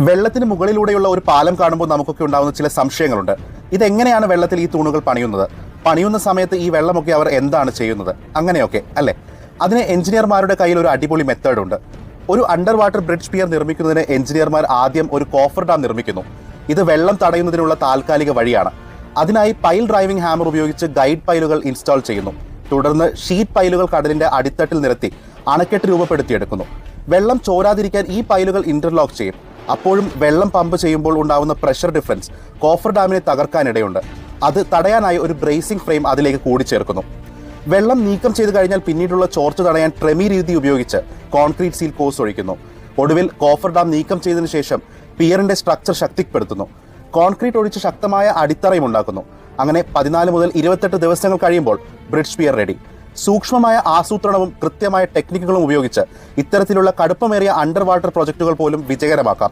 വെള്ളത്തിന് മുകളിലൂടെയുള്ള ഒരു പാലം കാണുമ്പോൾ നമുക്കൊക്കെ ഉണ്ടാകുന്ന ചില സംശയങ്ങളുണ്ട്. ഇതെങ്ങനെയാണ് വെള്ളത്തിൽ ഈ തൂണുകൾ പണിയുന്നത്? പണിയുന്ന സമയത്ത് ഈ വെള്ളമൊക്കെ അവർ എന്താണ് ചെയ്യുന്നത്? അങ്ങനെയൊക്കെ അല്ലേ? അതിന് എഞ്ചിനീയർമാരുടെ കയ്യിൽ ഒരു അടിപൊളി മെത്തേഡ് ഉണ്ട്. ഒരു അണ്ടർ വാട്ടർ ബ്രിഡ്ജ് പിയർ നിർമ്മിക്കുന്നതിന് എഞ്ചിനീയർമാർ ആദ്യം ഒരു കോഫർ ഡാം നിർമ്മിക്കുന്നു. ഇത് വെള്ളം തടയുന്നതിനുള്ള താൽക്കാലിക വഴിയാണ്. അതിനായി പൈൽ ഡ്രൈവിംഗ് ഹാമർ ഉപയോഗിച്ച് ഗൈഡ് പൈലുകൾ ഇൻസ്റ്റാൾ ചെയ്യുന്നു. തുടർന്ന് ഷീറ്റ് പൈലുകൾ കടലിന്റെ അടിത്തട്ടിൽ നിരത്തി അണക്കെട്ട് രൂപപ്പെടുത്തിയെടുക്കുന്നു. വെള്ളം ചോരാതിരിക്കാൻ ഈ പൈലുകൾ ഇന്റർലോക്ക് ചെയ്യും. അപ്പോഴും വെള്ളം പമ്പ് ചെയ്യുമ്പോൾ ഉണ്ടാവുന്ന പ്രഷർ ഡിഫറൻസ് കോഫർ ഡാമിനെ തകർക്കാനിടയുണ്ട്. അത് തടയാനായി ഒരു ബ്രേസിംഗ് ഫ്രെയിം അതിലേക്ക് കൂടിച്ചേർക്കുന്നു. വെള്ളം നീക്കം ചെയ്ത് കഴിഞ്ഞാൽ പിന്നീടുള്ള ചോർച്ച തടയാൻ ട്രെമി രീതി ഉപയോഗിച്ച് കോൺക്രീറ്റ് സീൽ കോഴ്സ് ഒഴിക്കുന്നു. ഒടുവിൽ കോഫർ ഡാം നീക്കം ചെയ്തതിനു ശേഷം പിയറിന്റെ സ്ട്രക്ചർ ശക്തിപ്പെടുത്തുന്നു. കോൺക്രീറ്റ് ഒഴിച്ച് ശക്തമായ അടിത്തറയും ഉണ്ടാക്കുന്നു. അങ്ങനെ 14 മുതൽ 28 ദിവസങ്ങൾ കഴിയുമ്പോൾ ബ്രിഡ്ജ് പിയർ റെഡി. സൂക്ഷ്മമായ ആസൂത്രണവും കൃത്യമായ ടെക്നിക്കുകളും ഉപയോഗിച്ച് ഇത്തരത്തിലുള്ള കടുപ്പമേറിയ അണ്ടർ വാട്ടർ പ്രൊജക്ടുകൾ പോലും വിജയകരമാക്കാം.